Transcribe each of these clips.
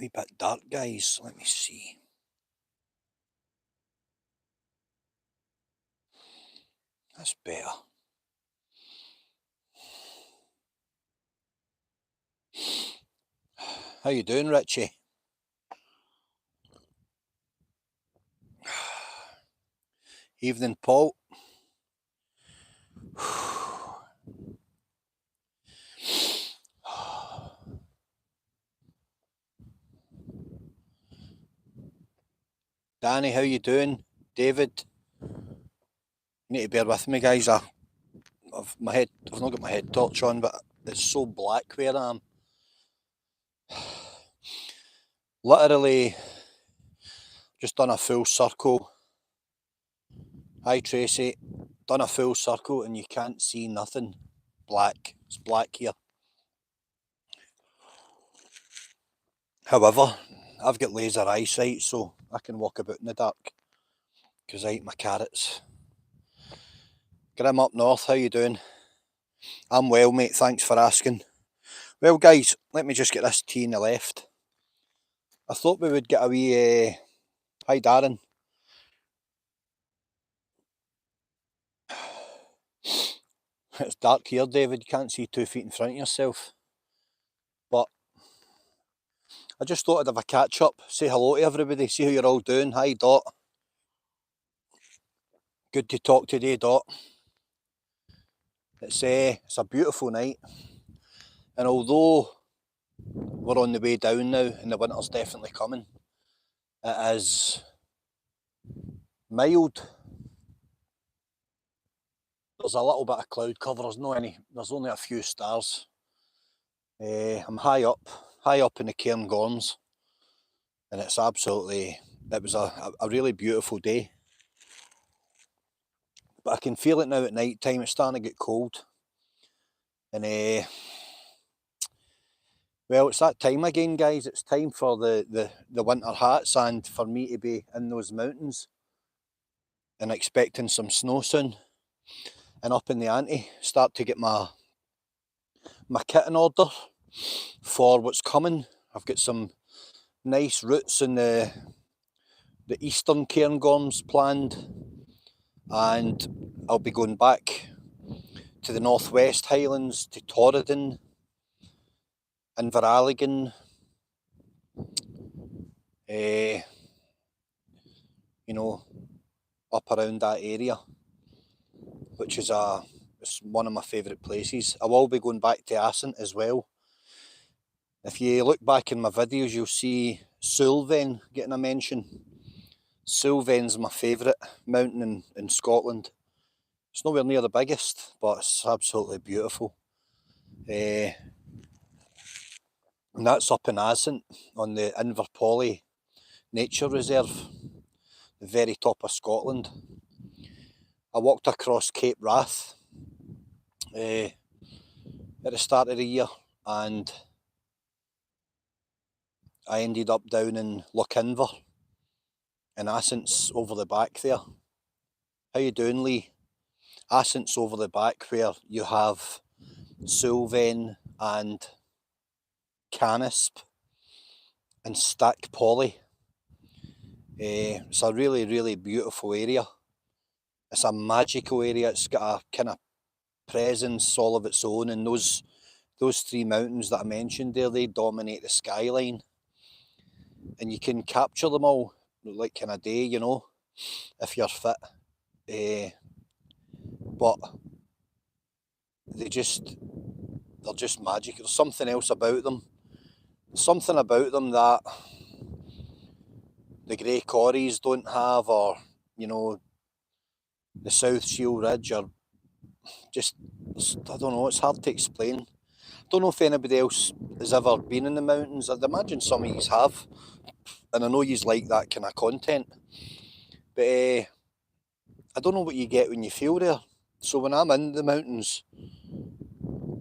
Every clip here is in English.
wee bit dark, guys. Let me see. That's better. How you doing, Richie? Evening, Paul. Danny, how you doing? David, you need to bear with me, guys. I've not got my head torch on, but it's so black where I am. Literally, just done a full circle. Hi, Tracy. Done a full circle, and you can't see nothing. Black. It's black here. However, I've got laser eyesight, so I can walk about in the dark because I eat my carrots. Grim up north, how you doing? I'm well, mate, thanks for asking. Well, guys, let me just get this tea in the left. I thought we would get a wee... Hi, Darren. It's dark here, David. You can't see 2 feet in front of yourself. But I just thought I'd have a catch up, say hello to everybody, see how you're all doing. Hi, Dot. Good to talk today, Dot. It's a beautiful night, and although we're on the way down now and the winter's definitely coming, it is mild. There's a little bit of cloud cover, there's only a few stars. I'm high up in the Cairngorms, and it was a really beautiful day. But I can feel it now at night time, it's starting to get cold. And well, it's that time again, guys. It's time for the winter hats and for me to be in those mountains and expecting some snow soon. And up in the ante, start to get my kit in order for what's coming. I've got some nice routes in the eastern Cairngorms planned, and I'll be going back to the northwest Highlands, to Torridon, Inveralligan, you know, up around that area, which is it's one of my favourite places. I will be going back to Assynt as well. If you look back in my videos, you'll see Sulven getting a mention. Sulven's my favourite mountain in Scotland. It's nowhere near the biggest, but it's absolutely beautiful. And that's up in Assynt on the Inverpolly Nature Reserve, the very top of Scotland. I walked across Cape Wrath at the start of the year, and I ended up down in Lochinver, and Assynt's over the back there. How you doing, Lee? Assynt's over the back where you have Sulven and Canisp and Stack Polly. It's a really, really beautiful area. It's a magical area. It's got a kind of presence all of its own, and those 3 mountains that I mentioned there, they dominate the skyline, and you can capture them all like in a day, you know, if you're fit. But they're just magic. There's something else about them. Something about them that the Grey Corries don't have, or, you know, the South Shield Ridge, or just, I don't know, it's hard to explain. I don't know if anybody else has ever been in the mountains. I'd imagine some of you have, and I know you like that kind of content. But I don't know what you get when you feel there. So when I'm in the mountains,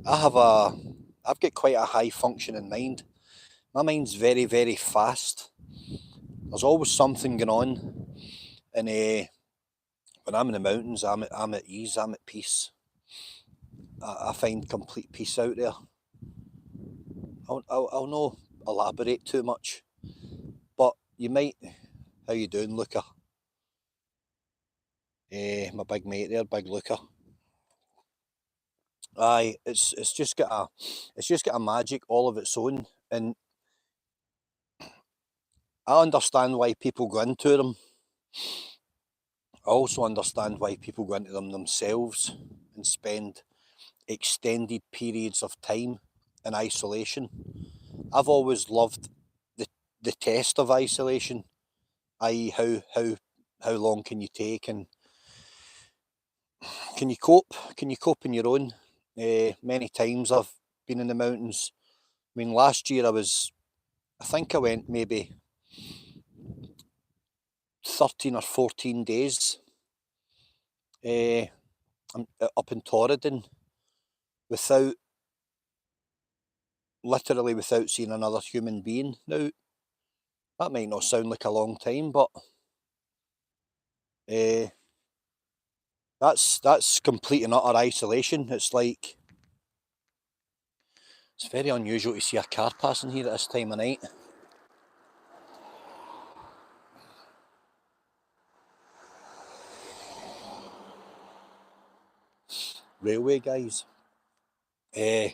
I've got quite a high functioning mind. My mind's very, very fast. There's always something going on, and when I'm in the mountains, I'm at ease, I'm at peace. I find complete peace out there. I'll not elaborate too much, you might. How you doing, Luca? My big mate there, Big Luca. Aye, it's just got a magic all of its own, and I understand why people go into them. I also understand why people go into them themselves and spend extended periods of time in isolation. I've always loved the test of isolation, i.e., how long can you take, and can you cope? Can you cope on your own? Many times I've been in the mountains. I mean, last year I think I went maybe 13 or 14 days up in Torridon literally without seeing another human being. Now, that might not sound like a long time, but that's complete and utter isolation. It's very unusual to see a car passing here at this time of night. Railway guys. Yeah,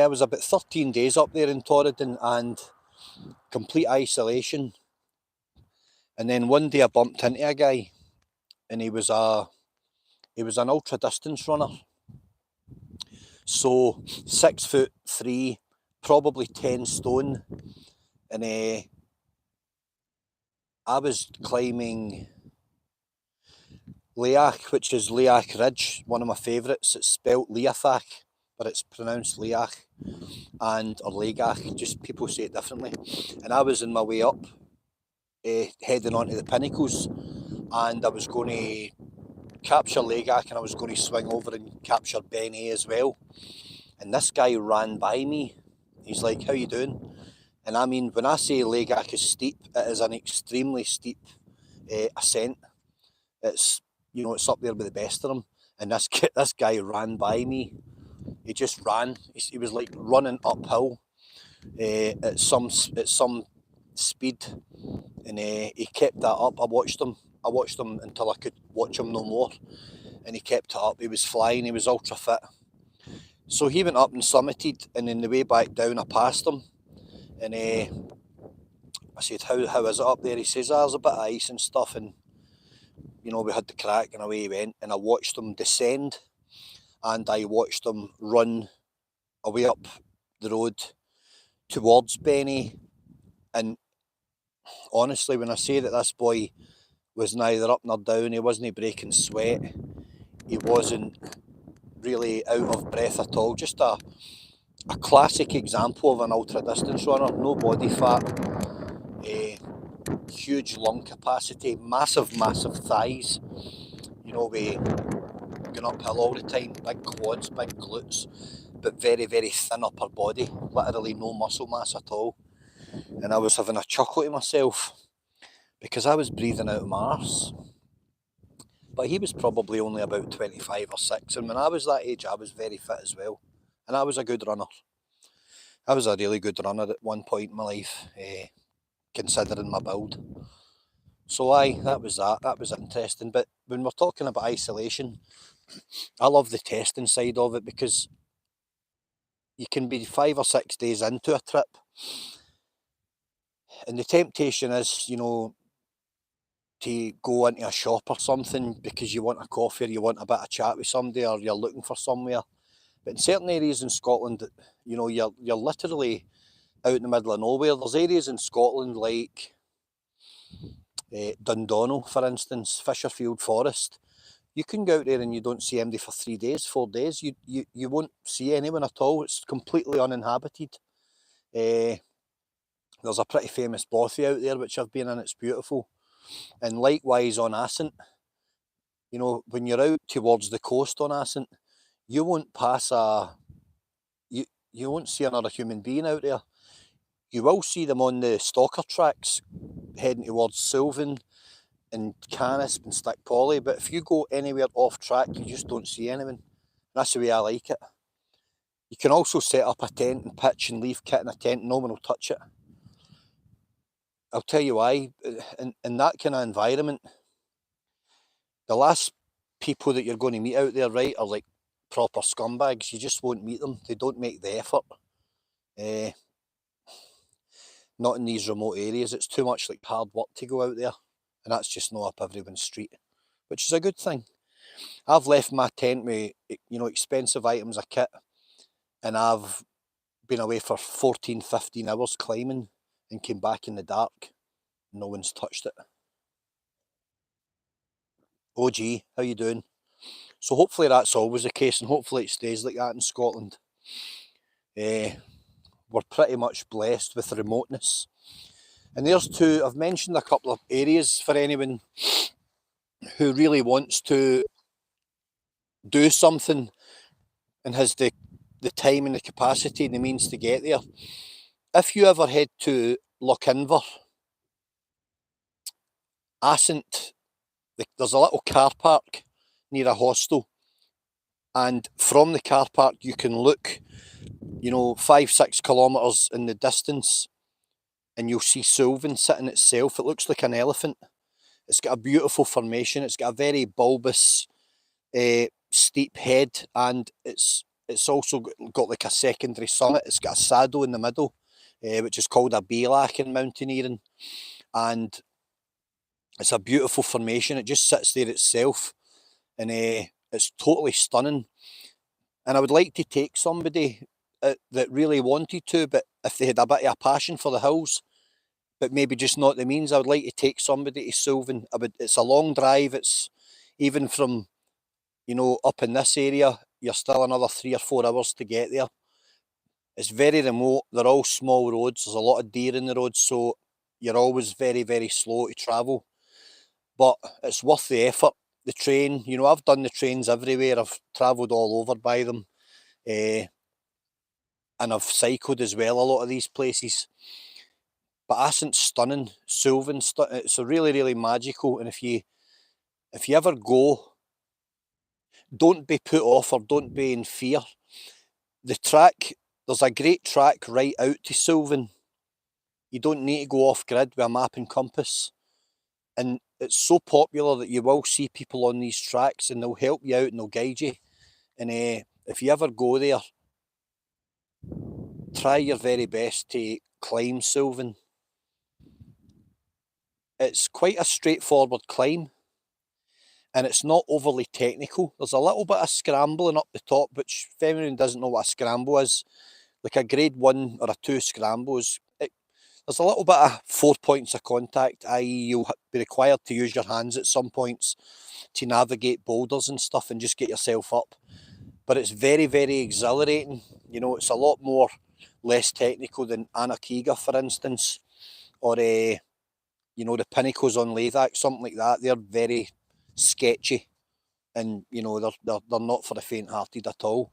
I was about 13 days up there in Torridon and complete isolation. And then one day I bumped into a guy, and he was an ultra distance runner. So 6'3", probably 10 stone, and I was climbing Leach, which is Leach Ridge, one of my favourites. It's spelt Leathach, but it's pronounced Leach, or Legach, just people say it differently. And I was in my way up, heading onto the pinnacles, and I was going to capture Legach, and I was going to swing over and capture Ben A as well. And this guy ran by me. He's like, "How you doing?" And I mean, when I say Legach is steep, it is an extremely steep ascent. It's it's up there with the best of them. And this guy ran by me. He just ran. He was like running uphill at some speed, and he kept that up. I watched him until I could watch him no more, and he kept it up. He was flying. He was ultra fit. So he went up and summited, and in the way back down, I passed him, and I said, "How is it up there?" He says, "There's a bit of ice and stuff," and we had the crack, and away he went. And I watched him descend, and I watched him run away up the road towards Benny. And honestly, when I say that this boy was neither up nor down, he wasn't breaking sweat, he wasn't really out of breath at all. Just a classic example of an ultra distance runner. No body fat, huge lung capacity, massive thighs, we going uphill all the time, big quads, big glutes, but very, very thin upper body, literally no muscle mass at all. And I was having a chuckle to myself because I was breathing out of my arse. But he was probably only about 25 or 6, and when I was that age, I was very fit as well, and I was a good runner. I was a really good runner at one point in my life, considering my build. So aye, that was interesting. But when we're talking about isolation, I love the testing side of it, because you can be 5 or 6 days into a trip, and the temptation is, to go into a shop or something because you want a coffee, or you want a bit of chat with somebody, or you're looking for somewhere. But in certain areas in Scotland, you're literally out in the middle of nowhere. There's areas in Scotland like Dundonald, for instance, Fisherfield Forest. You can go out there and you don't see anybody for 3 days, 4 days. You won't see anyone at all. It's completely uninhabited. There's a pretty famous bothy out there which I've been in. It's beautiful. And likewise on Assynt, when you're out towards the coast on Assynt, you won't pass you won't see another human being out there. You will see them on the stalker tracks heading towards Sylvan and Canisp and Stickpolly, but if you go anywhere off track, you just don't see anyone. That's the way I like it. You can also set up a tent and pitch and leave kit in a tent, no one will touch it. I'll tell you why. In that kind of environment, the last people that you're going to meet out there, right, are like proper scumbags. You just won't meet them. They don't make the effort. Not in these remote areas. It's too much like hard work to go out there, and that's just not up everyone's street, which is a good thing. I've left my tent with, you know, expensive items of kit, and I've been away for 14, 15 hours climbing and came back in the dark. No one's touched it. OG, how you doing? So hopefully that's always the case, and hopefully it stays like that in Scotland. We're pretty much blessed with remoteness. And there's two, I've mentioned a couple of areas for anyone who really wants to do something and has the time and the capacity and the means to get there. If you ever head to Lochinver, Assynt, there's a little car park near a hostel, and from the car park you can look, you know, 5-6 kilometres in the distance, and you'll see Suilven sitting itself. It looks like an elephant. It's got a beautiful formation. It's got a very bulbous, steep head, and it's also got like a secondary summit. It's got a saddle in the middle, which is called a Beilach in mountaineering, and it's a beautiful formation. It just sits there itself, and it's totally stunning. And I would like to take somebody that really wanted to, but if they had a bit of a passion for the hills, but maybe just not the means, I would like to take somebody to Suilven. It's a long drive. It's even from, you know, up in this area, you're still another 3 or 4 hours to get there. It's very remote. They're all small roads. There's a lot of deer in the roads, so you're always very, very slow to travel. But it's worth the effort. The train, you know, I've done the trains everywhere. I've travelled all over by them. And I've cycled as well a lot of these places. But Assynt's stunning. Suilven's it's a really, really magical. And if you ever go, don't be put off or don't be in fear. The track, there's a great track right out to Suilven. You don't need to go off grid with a map and compass. And it's so popular that you will see people on these tracks, and they'll help you out and they'll guide you. And if you ever go there, try your very best to climb Suilven. It's quite a straightforward climb, and it's not overly technical. There's a little bit of scrambling up the top, which if anyone doesn't know what a scramble is, like a grade 1 or a 2 scrambles, there's a little bit of 4 points of contact, i.e. you'll be required to use your hands at some points to navigate boulders and stuff and just get yourself up. But it's very, very exhilarating. You know, it's a lot more less technical than Anakiga, for instance, or you know, the Pinnacles on Lathak, something like that. They're very sketchy, and you know, they're not for the faint-hearted at all.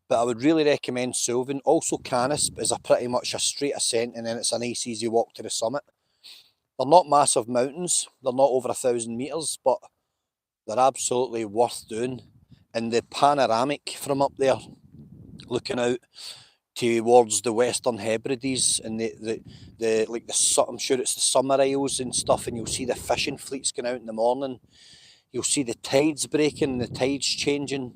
But I would really recommend Suilven. Also, Canisp is pretty much a straight ascent, and then it's a nice easy walk to the summit. They're not massive mountains. They're not over 1,000 metres, but they're absolutely worth doing. And the panoramic from up there, looking out towards the Western Hebrides and I'm sure it's the Summer Isles and stuff, and you'll see the fishing fleets going out in the morning. You'll see the tides breaking, the tides changing,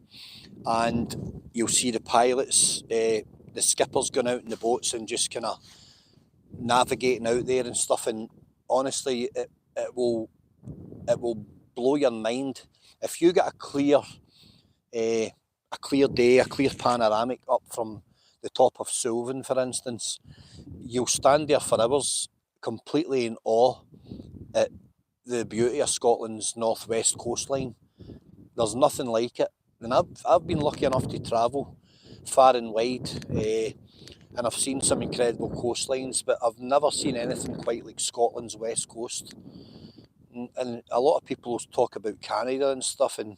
and you'll see the pilots, the skippers going out in the boats and just kind of navigating out there and stuff. And honestly, it will blow your mind if you get a clear day, a clear panoramic up from the top of Suilven, for instance. You'll stand there for hours, completely in awe at the beauty of Scotland's northwest coastline. There's nothing like it, and I've been lucky enough to travel far and wide, and I've seen some incredible coastlines, but I've never seen anything quite like Scotland's west coast. And a lot of people talk about Canada and stuff, and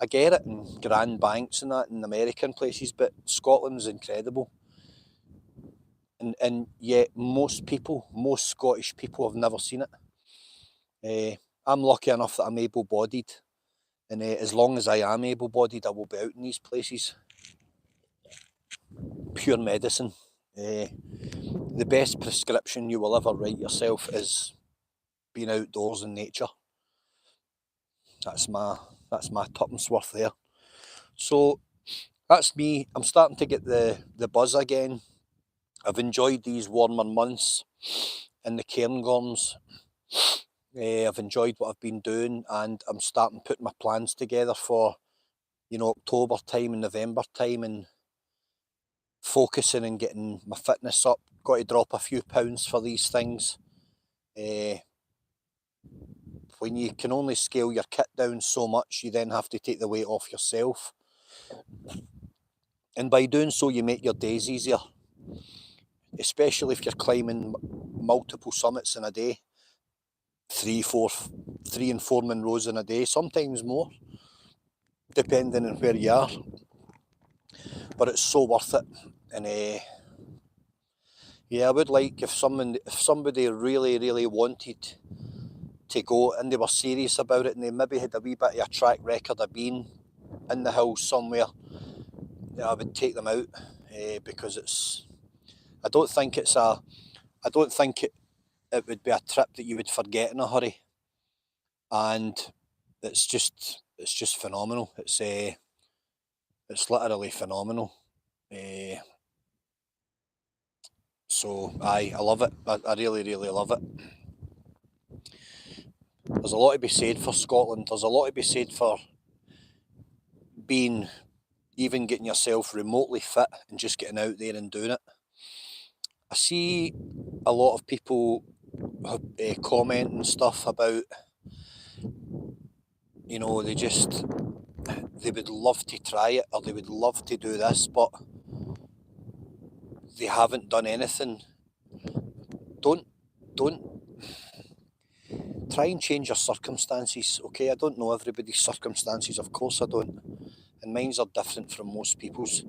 I get it, and Grand Banks and that in American places, but Scotland's incredible. And yet most Scottish people have never seen it. I'm lucky enough that I'm able-bodied, and as long as I am able-bodied, I will be out in these places. Pure medicine. the best prescription you will ever write yourself is being outdoors in nature. That's my tuppence worth there. So that's me. I'm starting to get the buzz again. I've enjoyed these warmer months in the Cairngorms. I've enjoyed what I've been doing, and I'm starting to put my plans together for, October time and November time, and focusing and getting my fitness up. Got to drop a few pounds for these things. When you can only scale your kit down so much, you then have to take the weight off yourself. And by doing so, you make your days easier. Especially if you're climbing multiple summits in a day. 3 and 4 Munros in a day, sometimes more, depending on where you are. But it's so worth it. And I would like, if somebody really, really wanted to go and they were serious about it and they maybe had a wee bit of a track record of being in the hills somewhere, I would take them out, because I don't think it would be a trip that you would forget in a hurry, and it's just phenomenal. It's literally phenomenal. So I love it. I really, really love it. There's a lot to be said for Scotland. There's a lot to be said for even getting yourself remotely fit and just getting out there and doing it. I see a lot of people comment and stuff about, they would love to try it, or they would love to do this, but they haven't done anything. Don't try and change your circumstances, okay? I don't know everybody's circumstances, of course I don't, and mine's are different from most people's.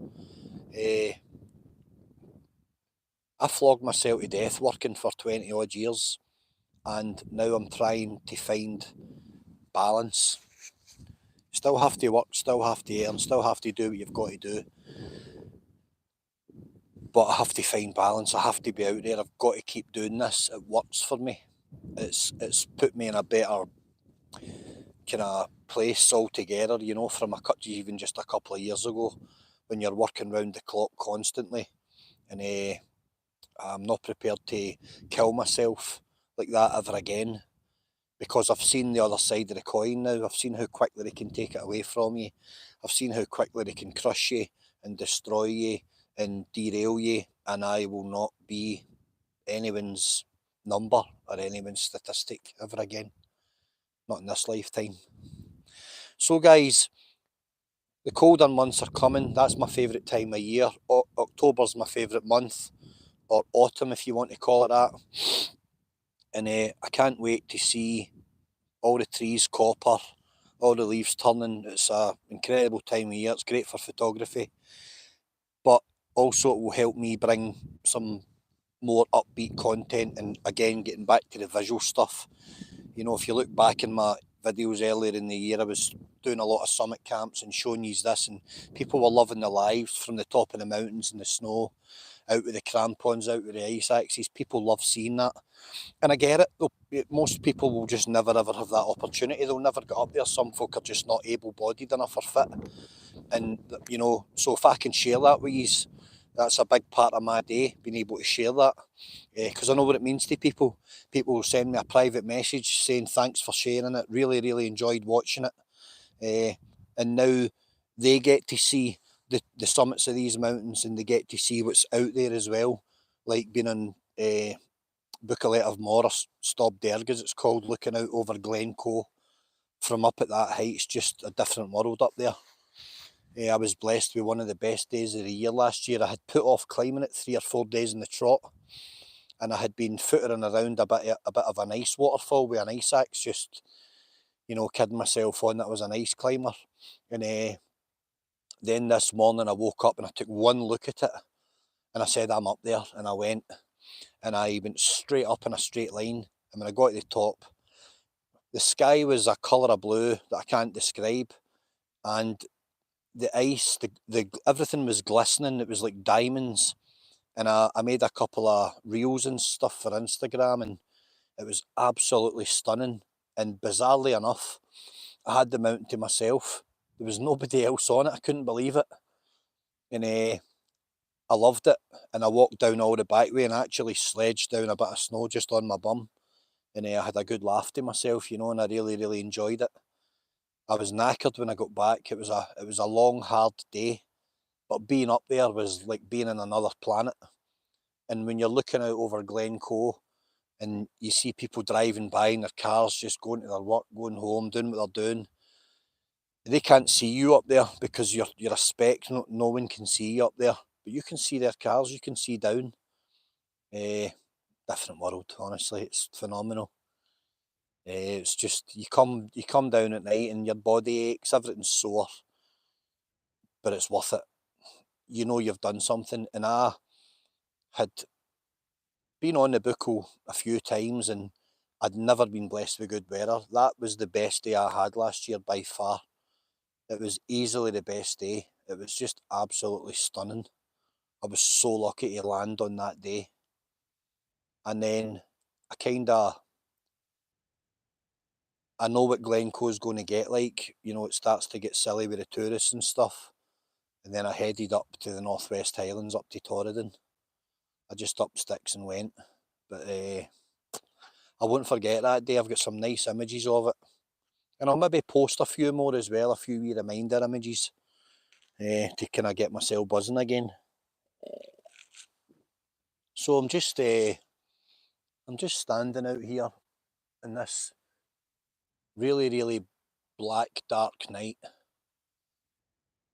I flogged myself to death working for 20 odd years, and now I'm trying to find balance. Still have to work, still have to earn, still have to do what you've got to do, but I have to find balance. I have to be out there. I've got to keep doing this. It works for me. It's put me in a better kind of place altogether, from even just a couple of years ago, when you're working round the clock constantly. And I'm not prepared to kill myself like that ever again, because I've seen the other side of the coin now. I've seen how quickly they can take it away from you. I've seen how quickly they can crush you and destroy you and derail you, and I will not be anyone's number or anyone's statistic ever again. Not in this lifetime. So guys, the colder months are coming. That's my favourite time of year. October's my favourite month, or autumn if you want to call it that. And I can't wait to see all the trees copper, all the leaves turning. It's an incredible time of year. It's great for photography, but also it will help me bring some more upbeat content, and again getting back to the visual stuff. If you look back in my videos earlier in the year, I was doing a lot of summit camps and showing you this, and people were loving the lives from the top of the mountains in the snow, out with the crampons, out with the ice axes. People love seeing that, and I get it. Most people will just never ever have that opportunity. They'll never get up there. Some folk are just not able-bodied enough or fit, and so if I can share that with you, that's a big part of my day, being able to share that, because I know what it means to people. People will send me a private message saying thanks for sharing it, really, really enjoyed watching it, and now they get to see the summits of these mountains, and they get to see what's out there as well, like being on Buccleuch of Moher, Stob Derg as it's called, looking out over Glencoe from up at that height. It's just a different world up there. I was blessed with one of the best days of the year last year. I had put off climbing it 3 or 4 days in the trot, and I had been footering around a bit of an ice waterfall with an ice axe, just kidding myself on that I was an ice climber. And then this morning I woke up and I took one look at it, and I said, I'm up there. And I went straight up in a straight line, and when I got to the top, the sky was a colour of blue that I can't describe, and the ice, everything was glistening. It was like diamonds, and I made a couple of reels and stuff for Instagram, and it was absolutely stunning. And bizarrely enough, I had the mountain to myself. There was nobody else on it. I couldn't believe it. And I loved it. And I walked down all the back way and actually sledged down a bit of snow just on my bum. And I had a good laugh to myself, you know, and I really, really enjoyed it. I was knackered when I got back. It was a long, hard day. But being up there was like being in another planet. And when you're looking out over Glencoe and you see people driving by in their cars, just going to their work, going home, doing what they're doing, they can't see you up there because you're a speck. No one can see you up there. But you can see their cars, you can see down. Different world, honestly. It's phenomenal. It's just you come down at night and your body aches, everything's sore, but it's worth it. You know you've done something. And I had been on the Buccal a few times and I'd never been blessed with good weather. That was the best day I had last year by far. It was easily the best day. It was just absolutely stunning. I was so lucky to land on that day. And then I know what Glencoe's going to get like. You know, it starts to get silly with the tourists and stuff. And then I headed up to the Northwest Highlands, up to Torridon. I just upped sticks and went. But I won't forget that day. I've got some nice images of it. And I'll maybe post a few more as well, a few wee reminder images to kind of get myself buzzing again. So I'm just standing out here in this really, really black, dark night.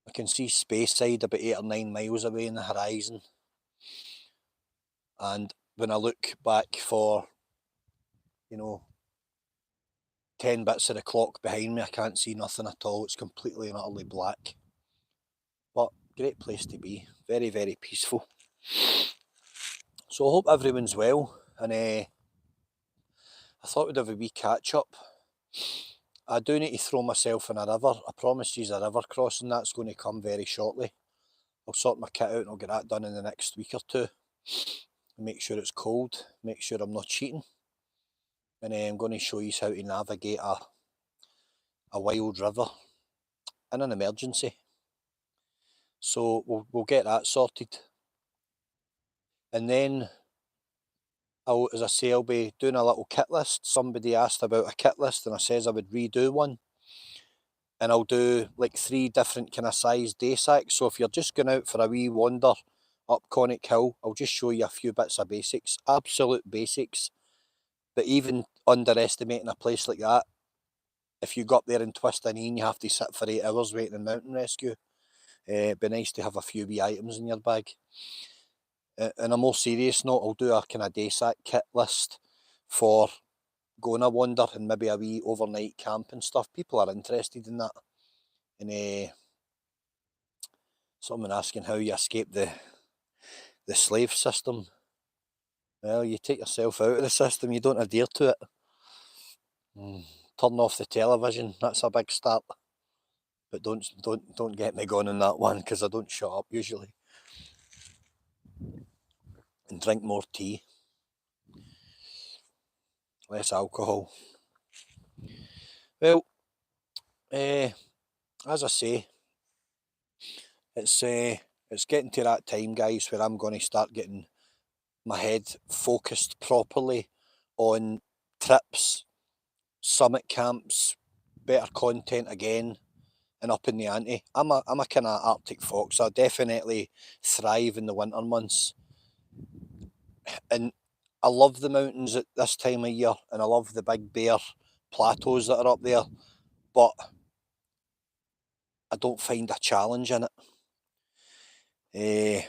I can see Speyside about 8 or 9 miles away in the horizon. And when I look back for, 10 bits of the clock behind me, I can't see nothing at all. It's completely and utterly black. But great place to be. Very, very peaceful. So I hope everyone's well. And I thought we'd have a wee catch up. I do need to throw myself in a river. I promised you a river crossing. That's going to come very shortly. I'll sort my kit out and I'll get that done in the next week or two. Make sure it's cold. Make sure I'm not cheating. And I'm going to show you how to navigate a wild river in an emergency. So we'll get that sorted. And then, as I say, I'll be doing a little kit list. Somebody asked about a kit list and I says I would redo one. And I'll do like 3 different kind of size day sacks. So if you're just going out for a wee wander up Conic Hill, I'll just show you a few bits of basics, absolute basics. But even underestimating a place like that, if you go up there and twist a knee and you have to sit for 8 hours waiting in mountain rescue, it'd be nice to have a few wee items in your bag. On a more serious note, I'll do a kind of day sack kit list for going a wander and maybe a wee overnight camp and stuff. People are interested in that. And someone asking how you escape the slave system. Well, you take yourself out of the system, you don't adhere to it. Turn off the television, that's a big start. But don't get me going on that one, because I don't shut up usually. And drink more tea. Less alcohol. Well, as I say, it's getting to that time, guys, where I'm going to start getting my head focused properly on trips, summit camps, better content again, and up in the ante. I'm a kind of Arctic fox. I definitely thrive in the winter months. And I love the mountains at this time of year, and I love the big bare plateaus that are up there, but I don't find a challenge in it.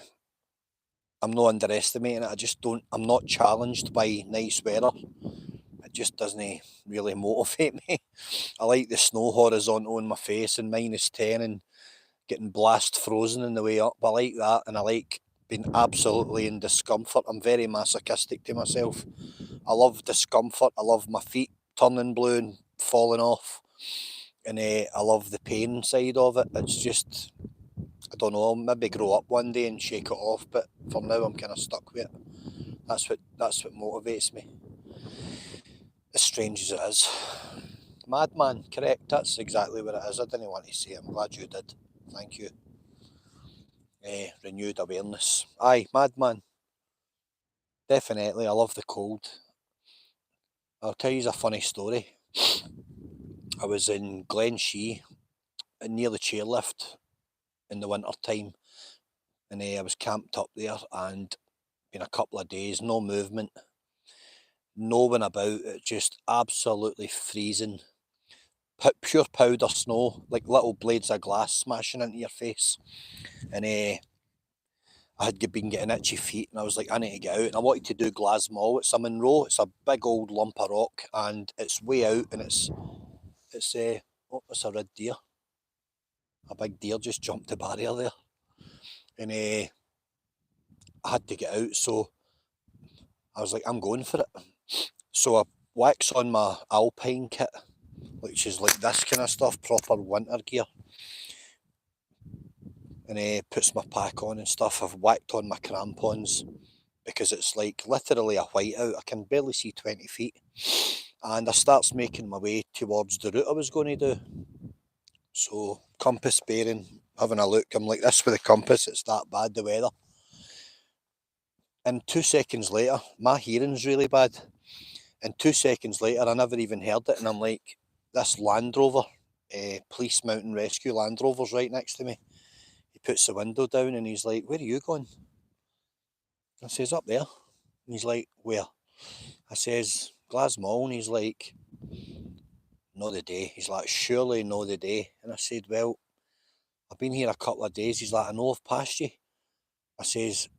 I'm not underestimating it. I'm not challenged by nice weather. It just doesn't really motivate me. I like the snow horizontal on my face and -10 and getting blast frozen on the way up. I like that, and I like being absolutely in discomfort. I'm very masochistic to myself. I love discomfort. I love my feet turning blue and falling off. And I love the pain side of it. I don't know, I'll maybe grow up one day and shake it off, but for now I'm kind of stuck with it. That's what motivates me. As strange as it is. Madman, correct, that's exactly what it is. I didn't want to say it, I'm glad you did. Thank you. Renewed awareness. Aye, madman. Definitely, I love the cold. I'll tell you a funny story. I was in Glenshee, near the chairlift in the winter time, and I was camped up there, and been a couple of days, no movement, no one about, it just absolutely freezing. Pure powder snow, like little blades of glass smashing into your face. And I had been getting itchy feet, and I was like, I need to get out. And I wanted to do Glasmow. It's a Munro. It's a big old lump of rock, and it's way out, and it's a red deer. A big deer just jumped the barrier there, and I had to get out. So I was like, I'm going for it. So I wax on my alpine kit, which is like this kind of stuff, proper winter gear. And puts my pack on and stuff. I've whacked on my crampons because it's like literally a whiteout. I can barely see 20 feet. And I starts making my way towards the route I was going to do. So compass bearing, having a look. I'm like, this with the compass, it's that bad, the weather. And 2 seconds later, my hearing's really bad. And 2 seconds later, I never even heard it. And I'm like, this Land Rover, Police Mountain Rescue Land Rover's right next to me. He puts the window down and he's like, where are you going? I says, up there. And he's like, where? I says, Glasmow. And he's like, not the day. He's like, surely not the day. And I said, well, I've been here a couple of days. He's like, I know I've passed you. I says,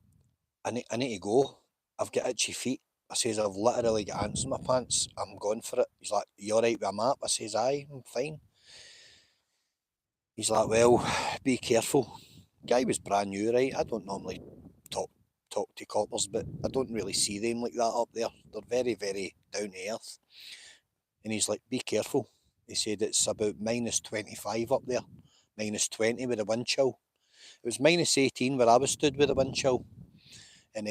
I need to go. I've got itchy feet. I says, I've literally got ants in my pants. I'm going for it. He's like, you alright with a map? I says, aye, I'm fine. He's like, well, be careful. Guy was brand new, right? I don't normally talk to coppers, but I don't really see them like that up there. They're very, very down to earth. And he's like, be careful. He said it's about minus 25 up there, minus 20 with the wind chill. It was minus 18 where I was stood with the wind chill. And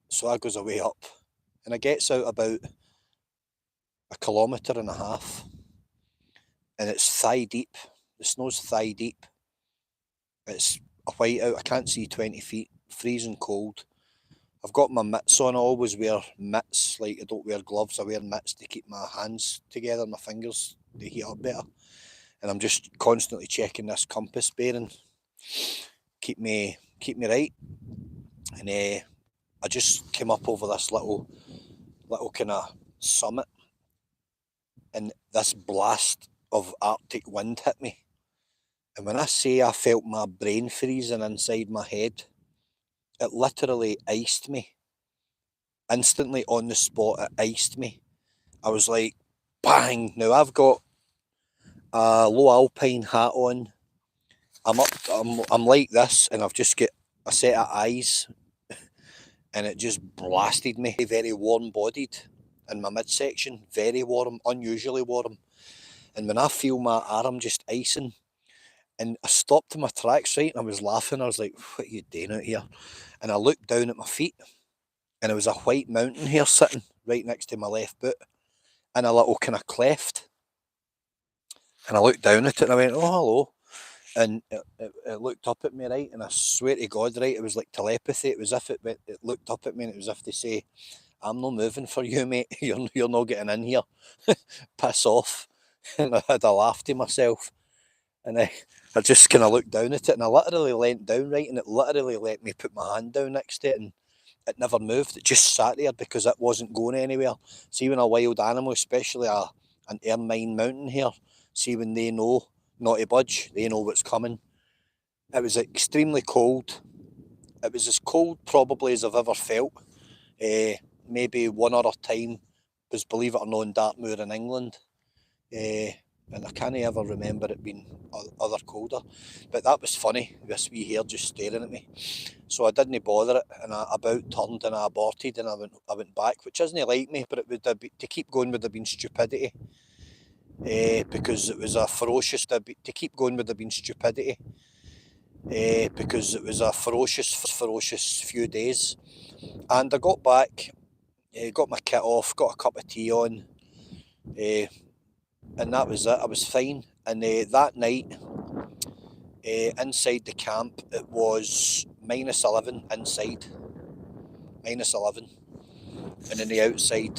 so I goes away up, and I gets out about 1.5 kilometres, and it's thigh deep. The snow's thigh deep. It's a white out. I can't see 20 feet. Freezing cold. I've got my mitts on. I always wear mitts. Like, I don't wear gloves. I wear mitts to keep my hands together, my fingers to heat up better. And I'm just constantly checking this compass bearing. Keep me right. And I just came up over this little kind of summit, and this blast of Arctic wind hit me. And when I say I felt my brain freezing inside my head, it literally iced me. Instantly on the spot, it iced me. I was like, bang! Now I've got a low alpine hat on. I'm like this, and I've just got a set of eyes, and it just blasted me. Very warm bodied in my midsection, very warm, unusually warm. And when I feel my arm just icing, and I stopped in my tracks, right, and I was laughing. I was like, what are you doing out here? And I looked down at my feet, and there was a white mountain here sitting right next to my left boot, in a little kind of cleft. And I looked down at it, and I went, oh, hello. And it looked up at me, right, and I swear to God, right, it was like telepathy. It was as if it looked up at me, and it was as if to say, I'm not moving for you, mate. You're not getting in here. Piss off. And I had a laugh to myself. And I just kind of looked down at it, and I literally leant down, right, and it literally let me put my hand down next to it, and it never moved. It just sat there because it wasn't going anywhere. See, when a wild animal, especially an ermine mountain hare, see when they know not to budge, they know what's coming. It was extremely cold. It was as cold probably as I've ever felt. Maybe one other time was, believe it or not, in Dartmoor in England. And I can't ever remember it being other colder. But that was funny, this wee hare just staring at me. So I didn't bother it, and I about turned and I aborted, and I went back, which isn't like me, but it would have been, to keep going would have been stupidity. Because it was a ferocious, to keep going would have been stupidity. because it was a ferocious few days. And I got back, got my kit off, got a cup of tea on, and that was it. I was fine. And that night, inside the camp, it was -11 inside, -11. And then the outside,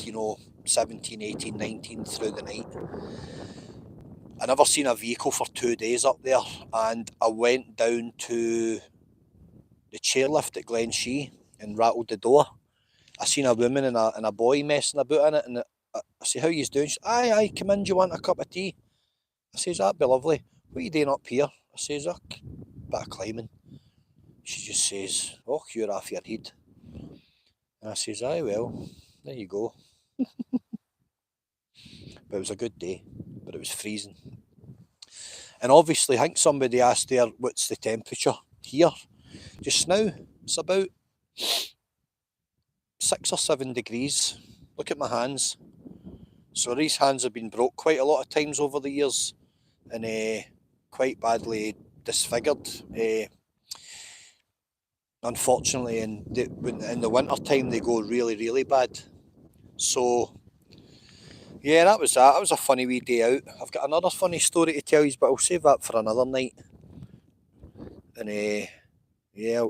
17, 18, 19 through the night. I never seen a vehicle for 2 days up there, and I went down to the chairlift at Glen Shee and rattled the door. I seen a woman and a boy messing about in it, and I say, "How you doing?" She says, "Aye, come in, do you want a cup of tea?" I says, "That'd be lovely. What are you doing up here?" I says, "A bit of climbing." She just says, "Oh, you're off your head." And I says, "Aye, well, there you go." But it was a good day, but it was freezing. And obviously, I think somebody asked there, what's the temperature here? Just now, it's about 6 or 7 degrees. Look at my hands. So these hands have been broke quite a lot of times over the years, and quite badly disfigured. Unfortunately, in the winter time, they go really, really bad. So yeah, that was that. It was a funny wee day out. I've got another funny story to tell you, but I'll save that for another night. And yeah,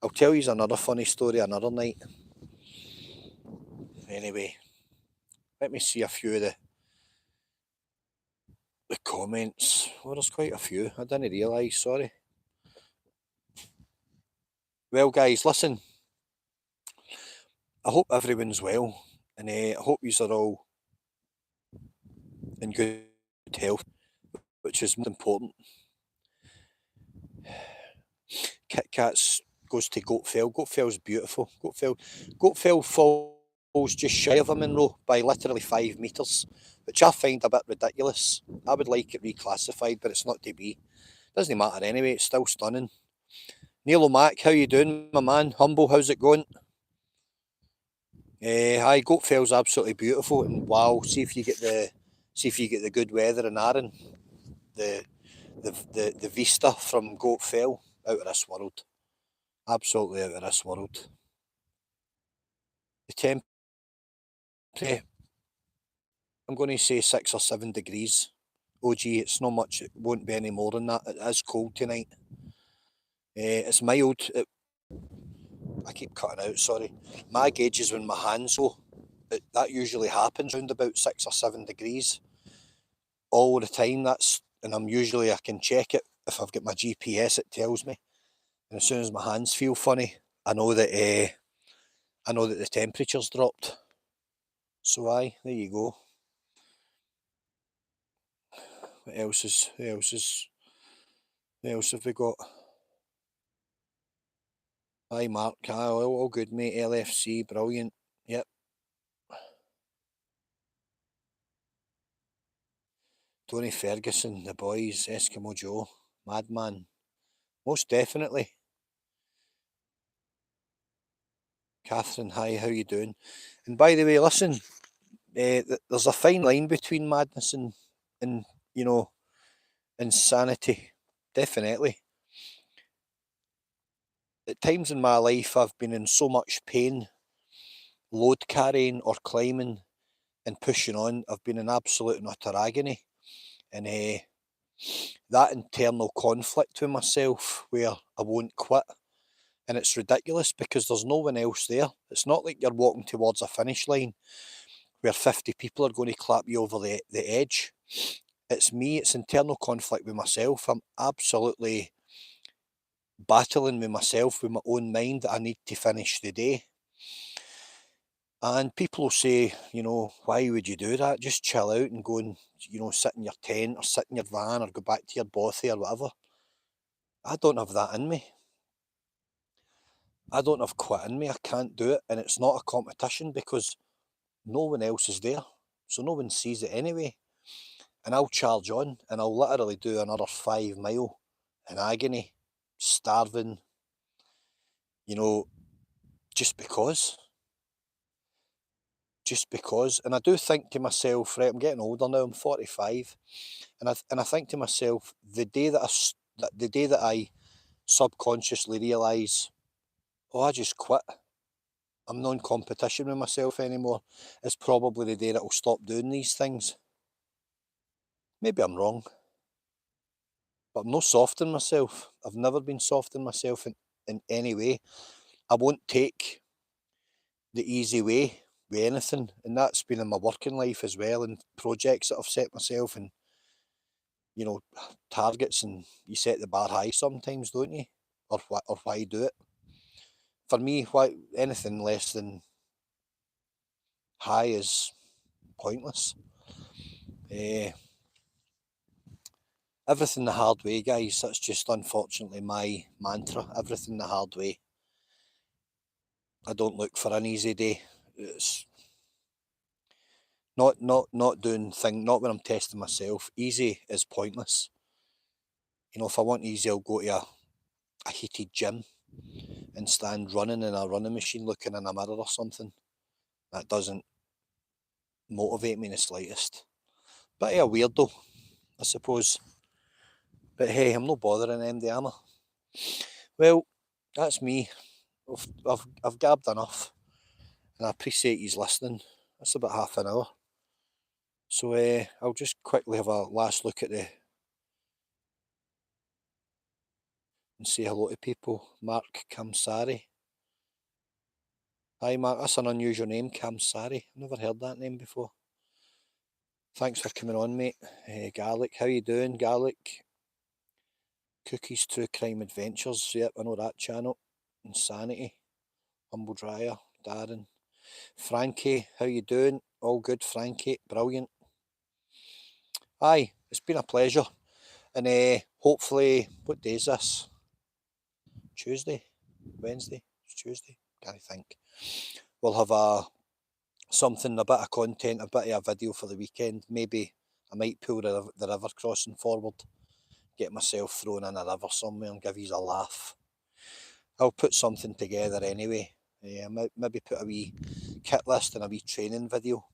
I'll tell you another funny story another night. Anyway, let me see a few of the comments. Well, there's quite a few. I didn't realise, sorry. Well, guys, listen. I hope everyone's well, and I hope you are all in good health, which is most important. Kit Kats goes to Goatfell. Goatfell's beautiful. Goatfell falls just shy of a Munro by literally 5 metres, which I find a bit ridiculous. I would like it reclassified, but it's not to be. Doesn't matter anyway, it's still stunning. Neil O'Mac, how you doing, my man? Humble, how's it going? Aye, Goatfell's absolutely beautiful, and wow, see if you get the good weather in Arran. The vista from Goatfell, out of this world. Absolutely out of this world. The temperature, I'm going to say 6 or 7 degrees. Oh gee, it's not much, it won't be any more than that. It is cold tonight. It's mild. I keep cutting out, sorry. My gauge is when my hands go. That usually happens around about 6 or 7 degrees all the time. And I can check it if I've got my GPS. It tells me, and as soon as my hands feel funny, I know that the temperature's dropped. So aye, there you go. What else have we got? Aye, Mark, all good, mate. LFC, brilliant. Yep. Tony Ferguson, the boys, Eskimo Joe, Madman. Most definitely. Catherine, hi, how you doing? And by the way, listen, there's a fine line between madness and insanity. Definitely. At times in my life, I've been in so much pain, load carrying or climbing and pushing on. I've been in absolute and utter agony. And that internal conflict with myself where I won't quit. And it's ridiculous because there's no one else there. It's not like you're walking towards a finish line where 50 people are going to clap you over the edge. It's me, it's internal conflict with myself. I'm absolutely battling with myself, with my own mind, that I need to finish the day. And people will say, why would you do that? Just chill out and go and, sit in your tent or sit in your van or go back to your bothy or whatever. I don't have that in me. I don't have quit in me. I can't do it. And it's not a competition because no one else is there. So no one sees it anyway. And I'll charge on and I'll literally do another 5 mile in agony, starving, just because. Just because. And I do think to myself, right, I'm getting older now, I'm 45. And I think to myself, the day that the day that I subconsciously realise, oh, I just quit, I'm not in competition with myself anymore, is probably the day that I'll stop doing these things. Maybe I'm wrong, but I'm not soft on myself. I've never been soft on myself in any way. I won't take the easy way with anything, and that's been in my working life as well, and projects that I've set myself, and you know, targets, and you set the bar high sometimes, don't you? Or why do it? For me, why anything less than high is pointless. Everything the hard way, guys. That's just unfortunately my mantra. Everything the hard way. I don't look for an easy day. It's not doing thing. Not when I'm testing myself. Easy is pointless. You know, if I want easy, I'll go to a heated gym and stand running in a running machine, looking in a mirror or something. That doesn't motivate me in the slightest. Bit of a weirdo, I suppose. But hey, I'm not bothering MD, am I? Well, that's me. I've gabbed enough, and I appreciate you listening. That's about half an hour. So I'll just quickly have a last look at and say hello to people. Mark Kamsari. Hi Mark, that's an unusual name, Kamsari. I've never heard that name before. Thanks for coming on, mate. Garlic, how you doing, Garlic? Cookies True Crime Adventures. Yep, I know that channel. Insanity. Humble Dryer. Darren. Frankie, how you doing? All good, Frankie. Brilliant. Aye, it's been a pleasure. And hopefully, what day is this? Tuesday? Wednesday? It's Tuesday? Can't think. We'll have something, a bit of content, a bit of a video for the weekend. Maybe I might pull the river crossing forward. Get myself thrown in a river somewhere and give you a laugh. I'll put something together anyway. Maybe put a wee kit list and a wee training video.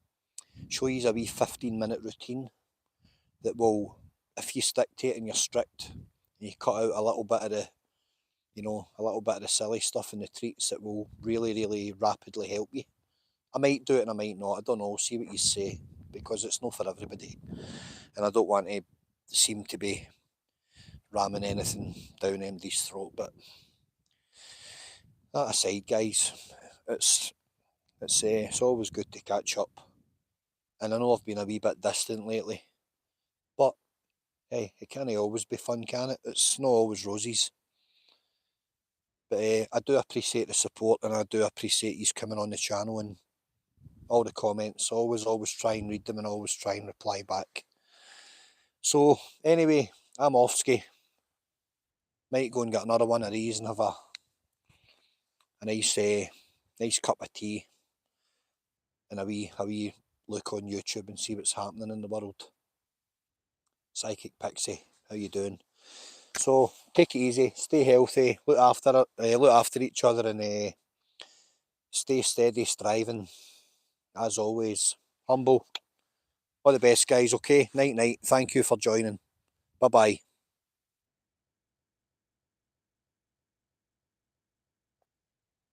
Show you a wee 15-minute routine that will, if you stick to it and you're strict, and you cut out a little bit of the, a little bit of the silly stuff and the treats, that will really, really rapidly help you. I might do it and I might not. I don't know. See what you say, because it's not for everybody, and I don't want to seem to be ramming anything down anybody's throat. But that aside, guys, it's always good to catch up. And I know I've been a wee bit distant lately, but hey, it can't always be fun, can it? It's not always roses. But I do appreciate the support, and I do appreciate you coming on the channel and all the comments. Always try and read them and always try and reply back. So anyway, I'm offski. Might go and get another one of these and have a nice cup of tea and a wee look on YouTube and see what's happening in the world. Psychic Pixie, how you doing? So take it easy, stay healthy, look after each other, and stay steady, striving. As always, humble. All the best, guys. Okay, night night. Thank you for joining. Bye bye.